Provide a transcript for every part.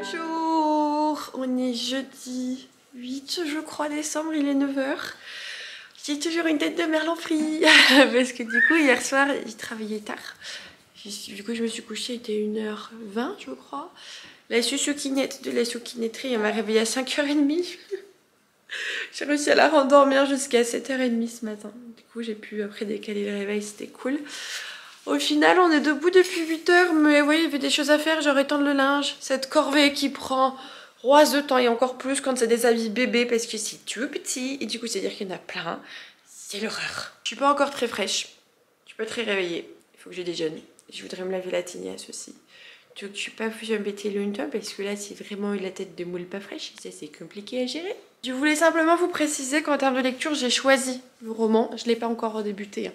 Bonjour, on est jeudi 8 je crois décembre, il est 9 h. J'ai toujours une tête de merlan frit parce que du coup hier soir il travaillait tard. Du coup je me suis couchée, il était 1 h 20 je crois. La chouchouquinette de la chouquinetterie elle m'a réveillée à 5 h 30. J'ai réussi à la rendormir jusqu'à 7 h 30 ce matin. Du coup j'ai pu après décaler le réveil, c'était cool. Au final, on est debout depuis 8 h, mais oui, il y avait des choses à faire, genre étendre le linge. Cette corvée qui prend roise de temps et encore plus quand c'est des habits bébés parce que c'est tout petit. Et du coup, c'est-à-dire qu'il y en a plein. C'est l'horreur. Je suis pas encore très fraîche. Je suis pas très réveillée. Il faut que je déjeune. Je voudrais me laver la tignasse aussi. Donc, je suis pas plus embêtée longtemps parce que là, c'est vraiment la tête de moule pas fraîche. Et ça, c'est compliqué à gérer. Je voulais simplement vous préciser qu'en termes de lecture, j'ai choisi le roman. Je l'ai pas encore débuté.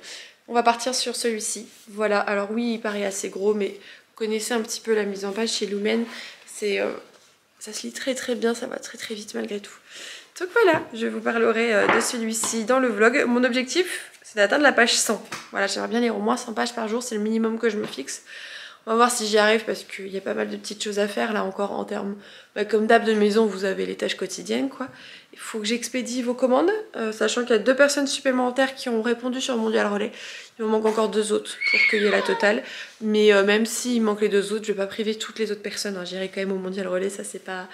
On va partir sur celui-ci. Voilà, alors oui, il paraît assez gros, mais vous connaissez un petit peu la mise en page chez Lumen. Ça se lit très très bien, ça va très très vite malgré tout. Donc voilà, je vous parlerai de celui-ci dans le vlog. Mon objectif, c'est d'atteindre la page 100. Voilà, j'aimerais bien lire au moins 100 pages par jour, c'est le minimum que je me fixe. On va voir si j'y arrive parce qu'il y a pas mal de petites choses à faire là encore en termes... comme d'hab de maison, vous avez les tâches quotidiennes quoi. Il faut que j'expédie vos commandes, sachant qu'il y a 2 personnes supplémentaires qui ont répondu sur Mondial Relais. Il me manque encore 2 autres pour qu'il y ait la totale. Mais même s'il manque les 2 autres, je vais pas priver toutes les autres personnes. Hein. J'irai quand même au Mondial Relais, ça c'est pas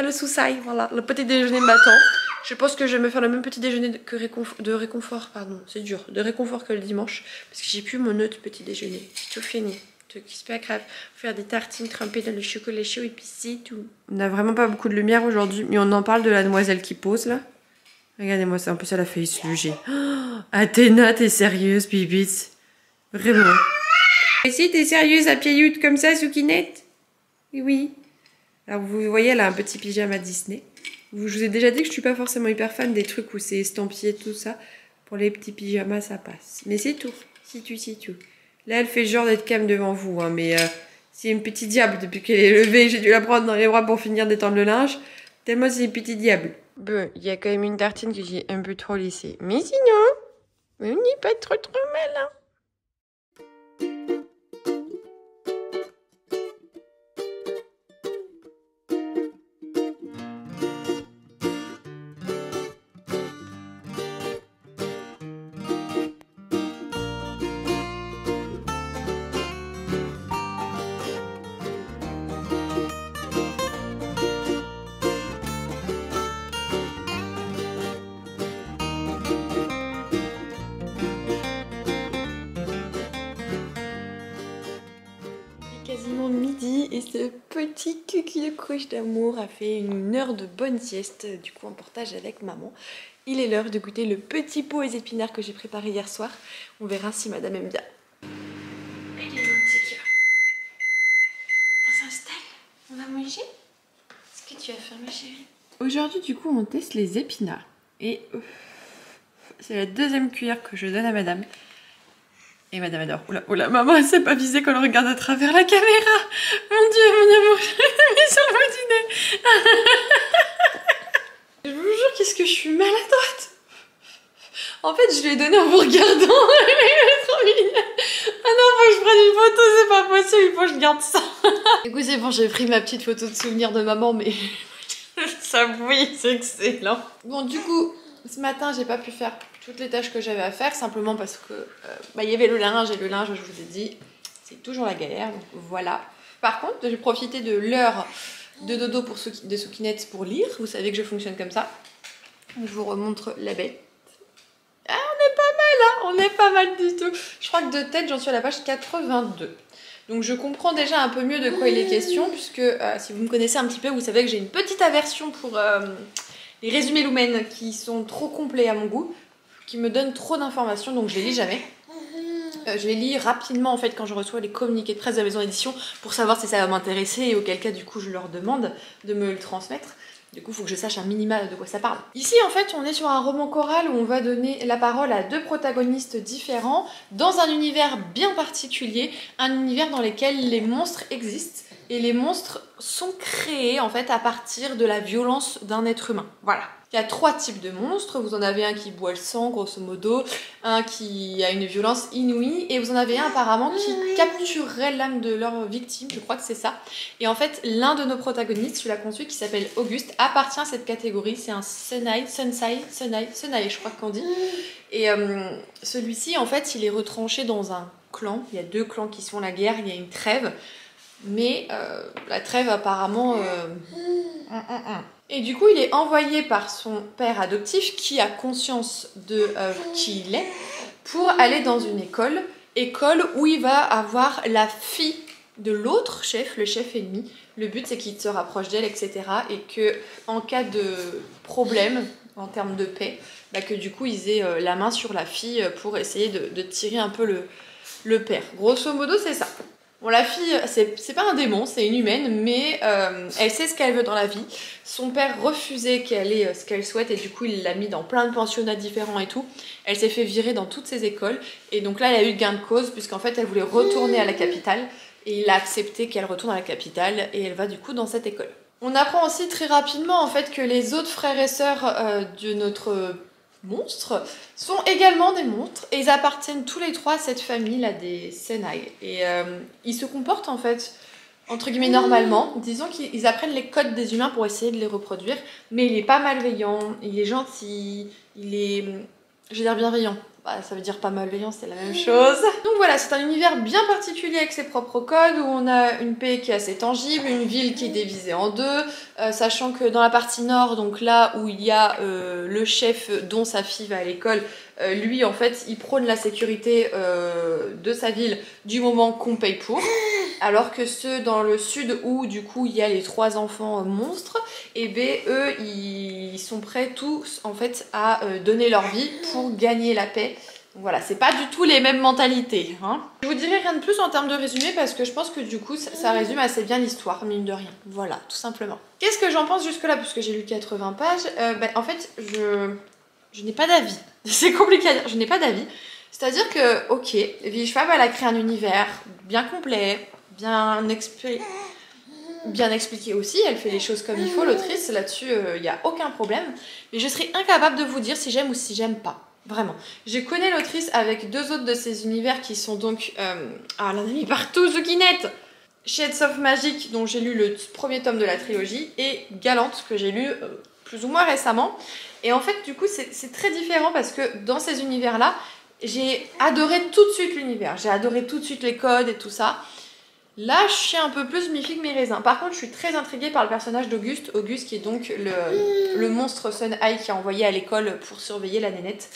le souci. Voilà, le petit déjeuner m'attend. Je pense que je vais me faire le même petit déjeuner de réconfort, pardon, c'est dur, de réconfort que le dimanche. Parce que j'ai plus mon autre petit déjeuner, j'ai tout fini. C'est pas grave, faire des tartines trempées dans le chocolat chaud et puis c'est tout. On n'a vraiment pas beaucoup de lumière aujourd'hui, mais on en parle de la demoiselle qui pose là. Regardez-moi ça, en plus elle a failli se loger. Oh, Athéna, t'es sérieuse, bibite? Vraiment. Et si t'es sérieuse à pied comme ça, Soukinette? Oui. Alors vous voyez, elle a un petit pyjama Disney. Je vous ai déjà dit que je suis pas forcément hyper fan des trucs où c'est estampillé tout ça. Pour les petits pyjamas, ça passe. Mais c'est tout. C'est tout. Là, elle fait genre d'être calme devant vous, hein, mais c'est une petite diable. Depuis qu'elle est levée, j'ai dû la prendre dans les bras pour finir d'étendre le linge. Tellement c'est une petite diable. Bon, il y a quand même une tartine que j'ai un peu trop laissée. Mais sinon, on n'est pas trop mal, hein. Quasiment midi et ce petit cucu de couche d'amour a fait 1 heure de bonne sieste, du coup en portage avec maman. Il est l'heure de goûter le petit pot aux épinards que j'ai préparé hier soir. On verra si madame aime bien. Elle est où, petit cœur? On s'installe? On va manger? Qu'est-ce que tu vas faire, ma chérie? Aujourd'hui, du coup, on teste les épinards. Et c'est la 2e cuillère que je donne à madame. Et madame adore. Oula, oula, maman, elle s'est pas visée quand elle regarde à travers la caméra. Mon Dieu, mon amour, je l'ai mis sur le bout du nez. Je vous jure, qu'est-ce que je suis maladroite. En fait, je lui ai donné en vous regardant. Elle est trop mignonne. Ah non, faut que je prenne une photo, c'est pas possible, il faut que je garde ça. Du coup, c'est bon, j'ai pris ma petite photo de souvenir de maman, mais ça, oui, c'est excellent. Bon, du coup, ce matin, j'ai pas pu faire toutes les tâches que j'avais à faire, simplement parce que y avait le linge, et le linge, je vous ai dit, c'est toujours la galère, donc voilà. Par contre, j'ai profité de l'heure de dodo de Soukinette pour lire, vous savez que je fonctionne comme ça. Je vous remontre la bête. Ah, on est pas mal, hein, on est pas mal du tout. Je crois que de tête, j'en suis à la page 82. Donc je comprends déjà un peu mieux de quoi il est question, puisque si vous me connaissez un petit peu, vous savez que j'ai une petite aversion pour les résumés Lumen qui sont trop complets à mon goût, qui me donnent trop d'informations, donc je les lis jamais. Je les lis rapidement en fait quand je reçois les communiqués de presse de la maison d'édition pour savoir si ça va m'intéresser et auquel cas du coup je leur demande de me le transmettre. Du coup, il faut que je sache un minima de quoi ça parle. Ici, en fait, on est sur un roman choral où on va donner la parole à 2 protagonistes différents dans un univers bien particulier, un univers dans lequel les monstres existent et les monstres sont créés en fait à partir de la violence d'un être humain. Voilà. Il y a 3 types de monstres. Vous en avez un qui boit le sang, grosso modo, un qui a une violence inouïe, et vous en avez un apparemment qui capturerait l'âme de leur victime, je crois que c'est ça. Et en fait, l'un de nos protagonistes, celui-là qu'on suit, qui s'appelle Auguste, appartient à cette catégorie. C'est un Sunai, je crois qu'on dit. Et celui-ci, en fait, il est retranché dans un clan. Il y a 2 clans qui se font la guerre, il y a une trêve. Mais la trêve, apparemment... Et du coup, il est envoyé par son père adoptif, qui a conscience de qui il est, pour aller dans une école où il va avoir la fille de l'autre chef, le chef ennemi. Le but, c'est qu'il se rapproche d'elle, etc. Et que, en cas de problème, en termes de paix, bah, que du coup, ils aient la main sur la fille pour essayer de tirer un peu le père. Grosso modo, c'est ça. Bon, la fille, c'est pas un démon, c'est une humaine, mais elle sait ce qu'elle veut dans la vie. Son père refusait qu'elle ait ce qu'elle souhaite, et du coup il l'a mis dans plein de pensionnats différents et tout. Elle s'est fait virer dans toutes ses écoles, et donc là elle a eu gain de cause, puisqu'en fait elle voulait retourner à la capitale, et il a accepté qu'elle retourne à la capitale, et elle va du coup dans cette école. On apprend aussi très rapidement en fait que les autres frères et sœurs de notre monstres sont également des monstres, et ils appartiennent tous les 3 à cette famille là des Senai, et ils se comportent en fait entre guillemets normalement. Disons qu'ils apprennent les codes des humains pour essayer de les reproduire, mais il est pas malveillant, il est gentil, il est, je vais dire bienveillant, bah, ça veut dire pas malveillant, c'est la même chose. Donc voilà, c'est un univers bien particulier avec ses propres codes, où on a une paix qui est assez tangible, une ville qui est divisée en 2, sachant que dans la partie nord, donc là où il y a le chef dont sa fille va à l'école, lui en fait il prône la sécurité de sa ville du moment qu'on paye pour, alors que ceux dans le sud où du coup il y a les 3 enfants monstres, et ben eux ils sont prêts tous en fait à donner leur vie pour gagner la paix. Donc voilà, c'est pas du tout les mêmes mentalités, hein. Je vous dirai rien de plus en termes de résumé, parce que je pense que du coup ça résume assez bien l'histoire, mine de rien. Voilà, tout simplement. Qu'est-ce que j'en pense jusque là, puisque j'ai lu 80 pages? En fait je n'ai pas d'avis. C'est compliqué à dire, je n'ai pas d'avis. C'est-à-dire que, ok, Wishfab, elle a créé un univers bien complet, bien expliqué aussi, elle fait les choses comme il faut, l'autrice, là-dessus, il n'y a aucun problème. Mais je serais incapable de vous dire si j'aime ou si j'aime pas. Vraiment. Je connais l'autrice avec 2 autres de ses univers qui sont donc... ah, là, on a mis partout, Zukinette, Shades of Magic, dont j'ai lu le premier tome de la trilogie, et Galante, que j'ai lu plus ou moins récemment. Et en fait, du coup, c'est très différent, parce que dans ces univers-là, j'ai adoré tout de suite l'univers. J'ai adoré tout de suite les codes et tout ça. Là, je suis un peu plus mi-figue mi-raisin. Par contre, je suis très intriguée par le personnage d'Auguste. Auguste qui est donc le monstre Sunai qui est envoyé à l'école pour surveiller la nénette.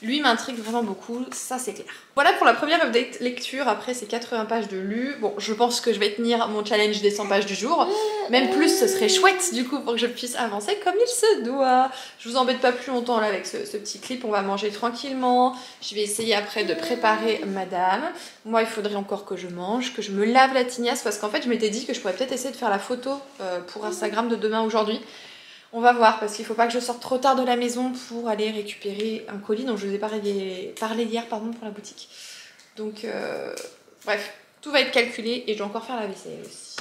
Lui m'intrigue vraiment beaucoup, ça c'est clair. Voilà pour la première update lecture après ces 80 pages de lu. Bon, je pense que je vais tenir mon challenge des 100 pages du jour. Même plus, ce serait chouette du coup pour que je puisse avancer comme il se doit. Je vous embête pas plus longtemps là avec ce petit clip, on va manger tranquillement. Je vais essayer après de préparer madame. Moi, il faudrait encore que je mange, que je me lave la tignasse, parce qu'en fait, je m'étais dit que je pourrais peut-être essayer de faire la photo pour Instagram de demain aujourd'hui. On va voir, parce qu'il faut pas que je sorte trop tard de la maison pour aller récupérer un colis dont je vous ai parlé hier pour la boutique. Donc, bref, tout va être calculé et je dois encore faire la vaisselle aussi.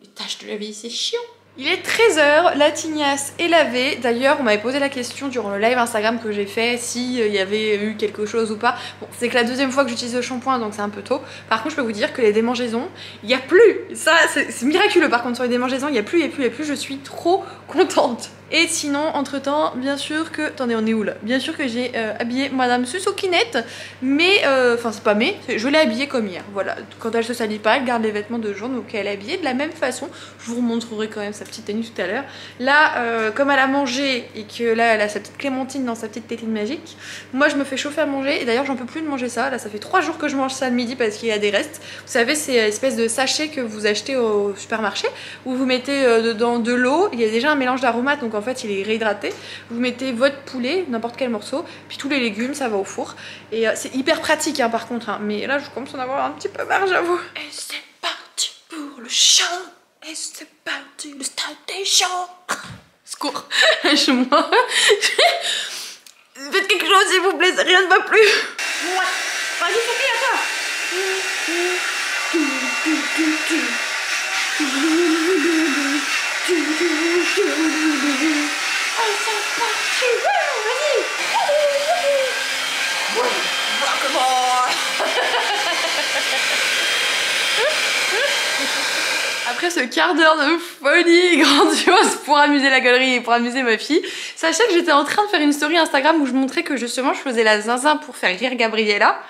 Les tâches de la vie, c'est chiant. Il est 13 h, la tignasse est lavée. D'ailleurs, on m'avait posé la question durant le live Instagram que j'ai fait s'il y avait eu quelque chose ou pas. Bon, c'est que la 2e fois que j'utilise le shampoing, donc c'est un peu tôt. Par contre, je peux vous dire que les démangeaisons, il n'y a plus. Ça, c'est miraculeux. Par contre, sur les démangeaisons, il n'y a plus. Je suis trop contente. Et sinon, entre temps, bien sûr que... Attendez, on est où là? Bien sûr que j'ai habillé Madame Susukinette, mais... Enfin, c'est pas je l'ai habillée comme hier, voilà. Quand elle se salit pas, elle garde les vêtements de jour, donc elle est habillée de la même façon. Je vous remontrerai quand même sa petite tenue tout à l'heure. Là, comme elle a mangé, et que là, elle a sa petite clémentine dans sa petite tétine magique, moi, je me fais chauffer à manger, et d'ailleurs, j'en peux plus de manger ça. Là, ça fait 3 jours que je mange ça le midi parce qu'il y a des restes. Vous savez, c'est espèce de sachet que vous achetez au supermarché, où vous mettez dedans de l'eau, il y a déjà un mélange d'aromates, donc en fait il est réhydraté. Vous mettez votre poulet, n'importe quel morceau, puis tous les légumes, ça va au four. Et c'est hyper pratique hein, par contre, hein. Mais là je commence à en avoir un petit peu marre, j'avoue. Et c'est parti pour le chant, et c'est parti le stade des chants. Secours, lâche-moi. Faites quelque chose s'il vous plaît, rien ne va plus. Ouais. Vas-y Sophie, à toi. après ce quart d'heure de folie grandiose pour amuser la galerie et pour amuser ma fille, sachez que j'étais en train de faire une story Instagram où je montrais que justement je faisais la zinzin pour faire rire Gabriella.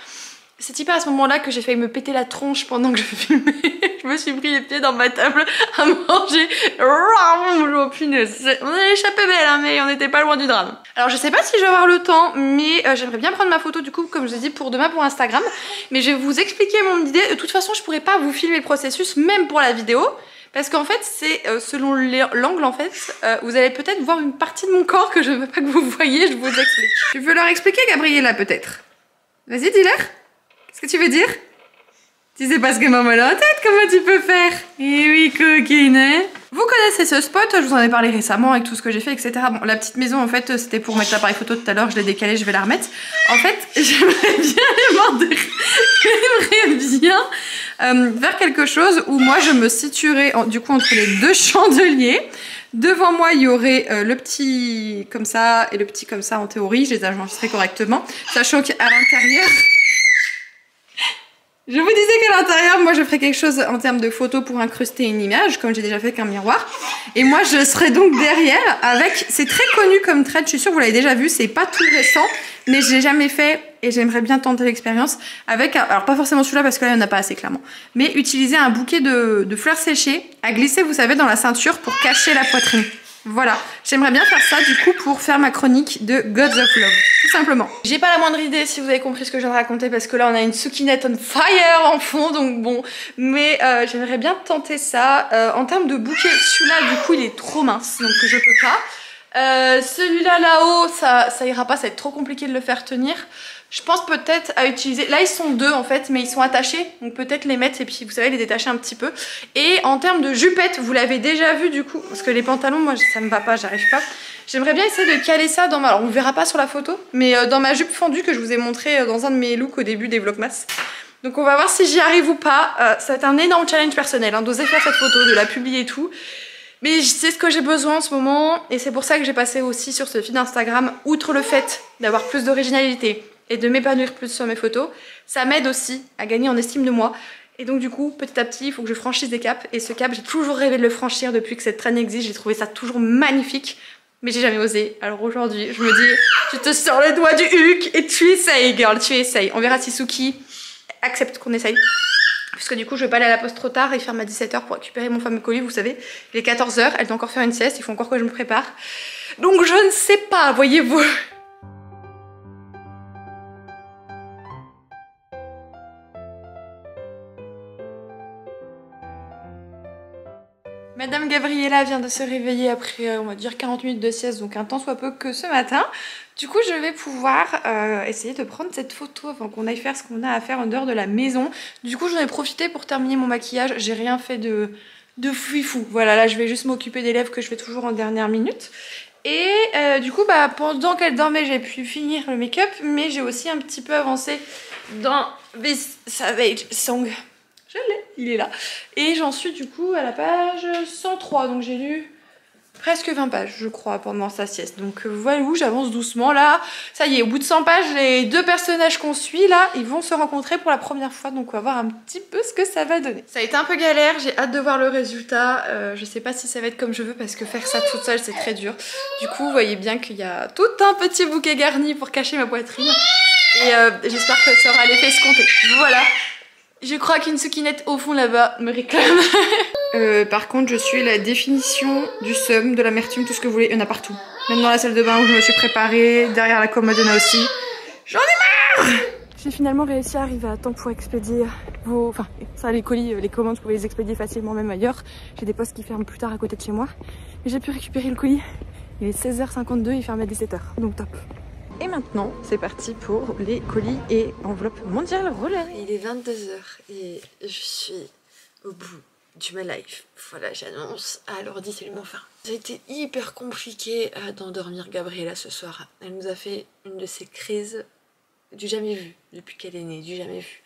C'est typique à ce moment-là que j'ai failli me péter la tronche pendant que je filmais. Je me suis pris les pieds dans ma table à manger. Oh punaise. On a échappé belle, hein, mais on n'était pas loin du drame. Alors je sais pas si je vais avoir le temps, mais j'aimerais bien prendre ma photo du coup, comme je vous ai dit, pour demain pour Instagram. Mais je vais vous expliquer mon idée. De toute façon, je pourrais pas vous filmer le processus, même pour la vidéo. Parce qu'en fait, c'est selon l'angle, en fait, vous allez peut-être voir une partie de mon corps que je ne veux pas que vous voyez, je vous explique. Tu veux leur expliquer, Gabriella, peut-être? Vas-y, dis-leur. Qu'est-ce que tu veux dire? Tu sais pas ce que maman a en tête, comment tu peux faire? Eh oui, coquine, hein? Vous connaissez ce spot, je vous en ai parlé récemment avec tout ce que j'ai fait, etc. Bon, la petite maison, en fait, c'était pour mettre l'appareil photo tout à l'heure, je l'ai décalé, je vais la remettre. En fait, j'aimerais bien faire quelque chose où moi, je me situerais, du coup, entre les deux chandeliers. Devant moi, il y aurait le petit comme ça et le petit comme ça en théorie, je les agencerai correctement. Sachant qu'à l'intérieur... Je vous disais qu'à l'intérieur, moi je ferais quelque chose en termes de photos pour incruster une image, comme j'ai déjà fait avec un miroir. Et moi je serais donc derrière avec, c'est très connu comme trade, je suis sûre que vous l'avez déjà vu, c'est pas tout récent, mais je l'ai jamais fait et j'aimerais bien tenter l'expérience avec, alors pas forcément celui-là parce que là il n'y en a pas assez clairement, mais utiliser un bouquet de fleurs séchées à glisser, vous savez, dans la ceinture pour cacher la poitrine. Voilà, j'aimerais bien faire ça du coup pour faire ma chronique de Gods of Love, tout simplement. J'ai pas la moindre idée si vous avez compris ce que je viens de raconter parce que là on a une soukinette on fire en fond, donc bon, mais j'aimerais bien tenter ça. En termes de bouquet, celui-là du coup il est trop mince, donc je peux pas. Celui-là là-haut, ça ira pas, ça va être trop compliqué de le faire tenir. Je pense peut-être à utiliser... Là, ils sont deux en fait, mais ils sont attachés. Donc peut-être les mettre et puis, vous savez, les détacher un petit peu. Et en termes de jupette, vous l'avez déjà vu du coup. Parce que les pantalons, moi, ça me va pas, j'arrive pas. J'aimerais bien essayer de caler ça dans ma... Alors, on verra pas sur la photo, mais dans ma jupe fendue que je vous ai montré dans un de mes looks au début des Vlogmas. Donc on va voir si j'y arrive ou pas. Ça va être un énorme challenge personnel, hein, d'oser faire cette photo, de la publier et tout. Mais c'est ce que j'ai besoin en ce moment. Et c'est pour ça que j'ai passé aussi sur ce feed Instagram, outre le fait d'avoir plus d'originalité et de m'épanouir plus sur mes photos, ça m'aide aussi à gagner en estime de moi. Et donc du coup, petit à petit, il faut que je franchisse des caps. Et ce cap, j'ai toujours rêvé de le franchir depuis que cette traîne existe. J'ai trouvé ça toujours magnifique, mais j'ai jamais osé. Alors aujourd'hui, je me dis, tu te sors le doigt du huc et tu essayes, girl, tu essayes. On verra si Suki accepte qu'on essaye. Puisque du coup, je vais pas aller à la poste trop tard et faire ma 17h pour récupérer mon fameux colis, vous savez. Il est 14h, elle doit encore faire une sieste, il faut encore que je me prépare. Donc je ne sais pas, voyez-vous. Madame Gabriella vient de se réveiller après, on va dire, 40 minutes de sieste, donc un tant soit peu que ce matin. Du coup, je vais pouvoir essayer de prendre cette photo avant qu'on aille faire ce qu'on a à faire en dehors de la maison. Du coup, j'en ai profité pour terminer mon maquillage. J'ai rien fait de fouifou. Voilà, là, je vais juste m'occuper des lèvres que je fais toujours en dernière minute. Et du coup, bah, pendant qu'elle dormait, j'ai pu finir le make-up, mais j'ai aussi un petit peu avancé dans This Savage Song. Je l'ai, il est là. Et j'en suis du coup à la page 103, donc j'ai lu presque 20 pages, je crois, pendant sa sieste. Donc voilà où j'avance doucement là. Ça y est, au bout de 100 pages, les deux personnages qu'on suit là, ils vont se rencontrer pour la première fois. Donc on va voir un petit peu ce que ça va donner. Ça a été un peu galère, j'ai hâte de voir le résultat. Je sais pas si ça va être comme je veux parce que faire ça toute seule, c'est très dur. Du coup, vous voyez bien qu'il y a tout un petit bouquet garni pour cacher ma poitrine. Et j'espère que ça aura l'effet escompté. Voilà. Je crois qu'une soukinette au fond là-bas me réclame. Par contre, je suis la définition du seum, de l'amertume, tout ce que vous voulez. Il y en a partout. Même dans la salle de bain où je me suis préparée, derrière la commode, il y en a aussi. J'en ai marre! J'ai finalement réussi à arriver à temps pour expédier vos... Enfin, ça, les colis, les commandes, je pouvais les expédier facilement même ailleurs. J'ai des postes qui ferment plus tard à côté de chez moi. Mais j'ai pu récupérer le colis. Il est 16h52, il ferme à 17h. Donc top. Et maintenant, c'est parti pour les colis et enveloppes mondiales relais. Il est 22h et je suis au bout du my life. Voilà, j'annonce à l'ordi, c'est mon fin. Ça a été hyper compliqué d'endormir Gabriella ce soir. Elle nous a fait une de ces crises du jamais vu depuis qu'elle est née, du jamais vu.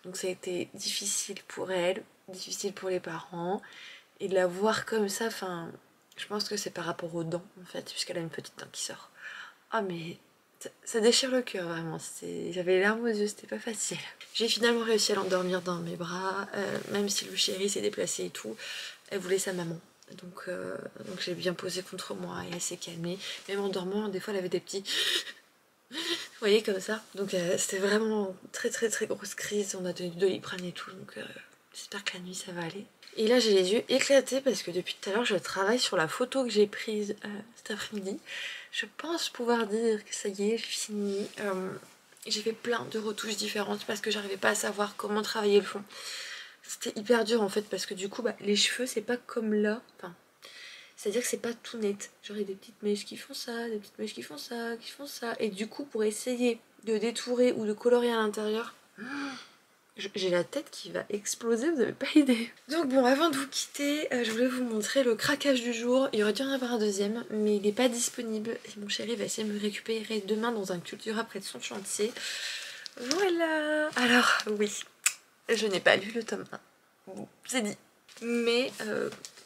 Donc ça a été difficile pour elle, difficile pour les parents. Et de la voir comme ça, enfin, je pense que c'est par rapport aux dents en fait, puisqu'elle a une petite dent qui sort. Ah mais... ça déchire le cœur vraiment, j'avais les larmes aux yeux, c'était pas facile. J'ai finalement réussi à l'endormir dans mes bras, même si le chéri s'est déplacé et tout. Elle voulait sa maman. Donc j'ai bien posé contre moi et elle s'est calmée. Même en dormant, des fois elle avait des petits... Vous voyez, comme ça. Donc c'était vraiment très très très grosse crise. On a donné du Doliprane et tout. Donc j'espère que la nuit ça va aller. Et là j'ai les yeux éclatés parce que depuis tout à l'heure je travaille sur la photo que j'ai prise cet après-midi. Je pense pouvoir dire que ça y est, j'ai fini. J'ai fait plein de retouches différentes parce que j'arrivais pas à savoir comment travailler le fond. C'était hyper dur en fait parce que du coup les cheveux c'est pas comme là. Enfin, c'est-à-dire que c'est pas tout net. J'aurais des petites mèches qui font ça, des petites mèches qui font ça, qui font ça. Et du coup pour essayer de détourer ou de colorier à l'intérieur... J'ai la tête qui va exploser, vous avez pas idée. Donc bon, avant de vous quitter, je voulais vous montrer le craquage du jour. Il aurait dû en avoir un deuxième, mais il n'est pas disponible. Et mon chéri va essayer de me récupérer demain dans un Cultura près de son chantier. Voilà. Alors, oui, je n'ai pas lu le tome 1. Bon, c'est dit. Mais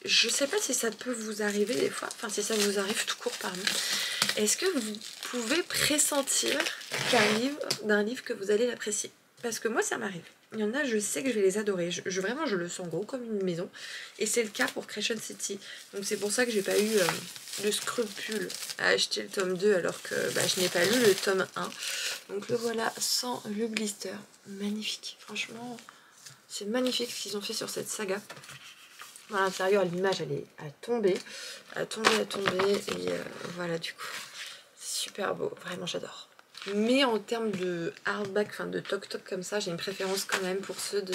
je sais pas si ça peut vous arriver des fois, enfin si ça vous arrive tout court, pardon. Est-ce que vous pouvez pressentir d'un livre que vous allez l'apprécier? Parce que moi ça m'arrive. Il y en a, je sais que je vais les adorer. Vraiment, je le sens gros comme une maison. Et c'est le cas pour Creation City. Donc c'est pour ça que j'ai pas eu le scrupule à acheter le tome 2 alors que je n'ai pas lu le tome 1. Donc le voilà sans le blister. Magnifique. Franchement, c'est magnifique ce qu'ils ont fait sur cette saga. À l'intérieur, l'image, elle est à tomber. À tomber. Et voilà, du coup. C'est super beau. Vraiment, j'adore. Mais en termes de hardback, enfin de toc-toc comme ça, j'ai une préférence quand même pour ceux de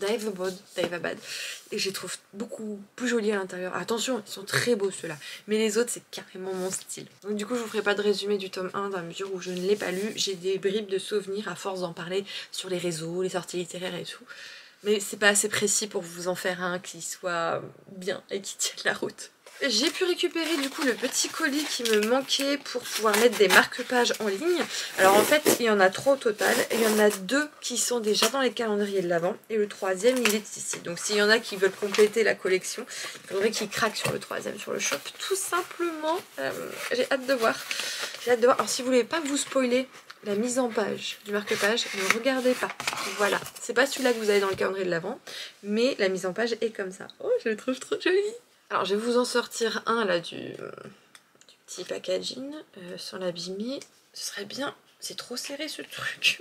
Daevabad. Et je les trouve beaucoup plus jolis à l'intérieur. Attention, ils sont très beaux ceux-là. Mais les autres, c'est carrément mon style. Donc du coup, je vous ferai pas de résumé du tome 1 dans la mesure où je ne l'ai pas lu. J'ai des bribes de souvenirs à force d'en parler sur les réseaux, les sorties littéraires et tout. Mais c'est pas assez précis pour vous en faire un qui soit bien et qui tienne la route. J'ai pu récupérer du coup le petit colis qui me manquait pour pouvoir mettre des marque-pages en ligne. Alors en fait il y en a 3 au total. Il y en a 2 qui sont déjà dans les calendriers de l'Avent et le 3e il est ici. Donc s'il y en a qui veulent compléter la collection, il faudrait qu'ils craquent sur le 3e sur le shop tout simplement. J'ai hâte de voir. Alors si vous voulez pas vous spoiler la mise en page du marque-page, ne regardez pas. Voilà, c'est pas celui-là que vous avez dans le calendrier de l'Avent, mais la mise en page est comme ça. Oh, je le trouve trop joli. Alors je vais vous en sortir un là du petit packaging sans l'abîmer. Ce serait bien. C'est trop serré ce truc.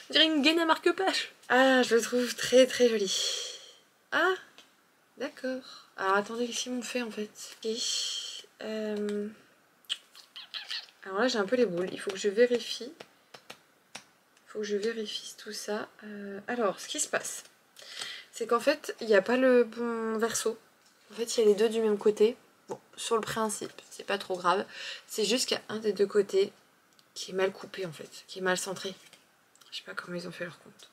On dirait une gaine à marque-page. Ah, je le trouve très très joli. Ah, d'accord. Alors attendez, qu'est-ce qu'ils m'ont fait en fait? Alors là j'ai un peu les boules. Il faut que je vérifie. Tout ça. Alors ce qui se passe, c'est qu'en fait il n'y a pas le bon verso. En fait, il y a les deux du même côté. Bon, sur le principe, c'est pas trop grave. C'est juste qu'il y a un des deux côtés qui est mal coupé, en fait. Qui est mal centré. Je sais pas comment ils ont fait leur compte.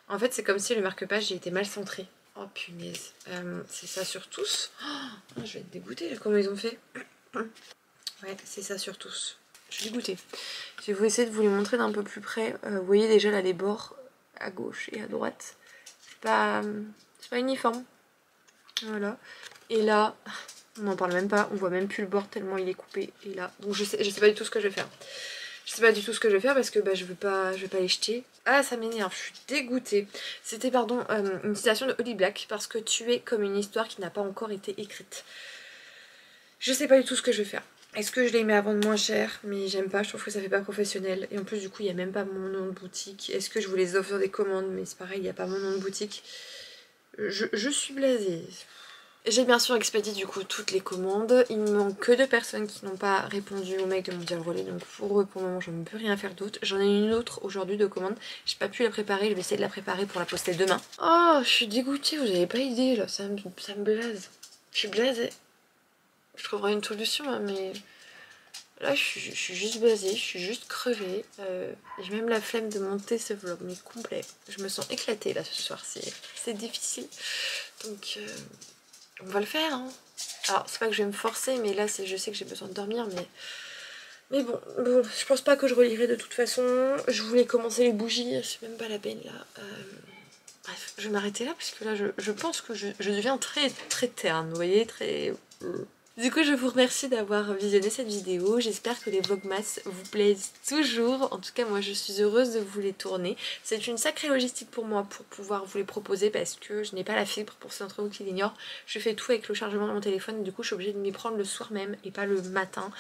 En fait, c'est comme si le marque-page était mal centré. Oh, punaise. C'est ça sur tous. Oh, je vais être dégoûtée, là, comment ils ont fait. Ouais, c'est ça sur tous. Je suis dégoûtée. Je vais essayer de vous les montrer d'un peu plus près. Vous voyez déjà, là, les bords à gauche et à droite. C'est pas uniforme. Voilà. Et là, on n'en parle même pas, on voit même plus le bord tellement il est coupé. Et là, donc je sais pas du tout ce que je vais faire. Je sais pas du tout ce que je vais faire parce que je vais pas les jeter. Ah, ça m'énerve, je suis dégoûtée. C'était, pardon, une citation de Holly Black, parce que tu es comme une histoire qui n'a pas encore été écrite. Je sais pas du tout ce que je vais faire. Est-ce que je les mets à vendre moins cher? Mais j'aime pas, je trouve que ça fait pas professionnel. Et en plus, du coup, il n'y a même pas mon nom de boutique. Est-ce que je vous les offre sur des commandes? Mais c'est pareil, il n'y a pas mon nom de boutique. Je suis blasée. J'ai bien sûr expédié du coup toutes les commandes. Il me manque que 2 personnes qui n'ont pas répondu au mail de Mondial Relais. Donc pour eux, pour le moment, je ne peux rien faire d'autre. J'en ai une autre aujourd'hui de commande. J'ai pas pu la préparer. Je vais essayer de la préparer pour la poster demain. Oh, je suis dégoûtée. Vous avez pas idée là. Ça me blase. Je suis blasée. Je trouverai une solution, hein, mais là, je suis juste blasée. Je suis juste crevée. J'ai même la flemme de monter ce vlog, mais complet. Je me sens éclatée là ce soir. C'est difficile. Donc... on va le faire, hein. Alors c'est pas que je vais me forcer, mais là je sais que j'ai besoin de dormir, mais bon, je pense pas que je relirai de toute façon. Je voulais commencer les bougies, c'est même pas la peine là. Bref, je vais m'arrêter là parce que là je pense que je deviens très très terne, vous voyez, très... Du coup je vous remercie d'avoir visionné cette vidéo, j'espère que les vlogmas vous plaisent toujours, en tout cas moi je suis heureuse de vous les tourner. C'est une sacrée logistique pour moi pour pouvoir vous les proposer parce que je n'ai pas la fibre, pour ceux d'entre vous qui l'ignorent. Je fais tout avec le chargement de mon téléphone, du coup je suis obligée de m'y prendre le soir même et pas le matin.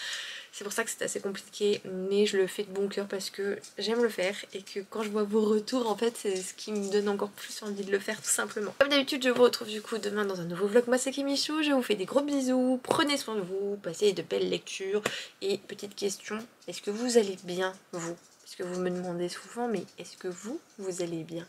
C'est pour ça que c'est assez compliqué, mais je le fais de bon cœur parce que j'aime le faire et que quand je vois vos retours, en fait, c'est ce qui me donne encore plus envie de le faire tout simplement. Comme d'habitude, je vous retrouve du coup demain dans un nouveau vlog. Moi c'est Kimichou, je vous fais des gros bisous, prenez soin de vous, passez de belles lectures. Et petite question, est-ce que vous allez bien vous? Parce que vous me demandez souvent, mais est-ce que vous allez bien?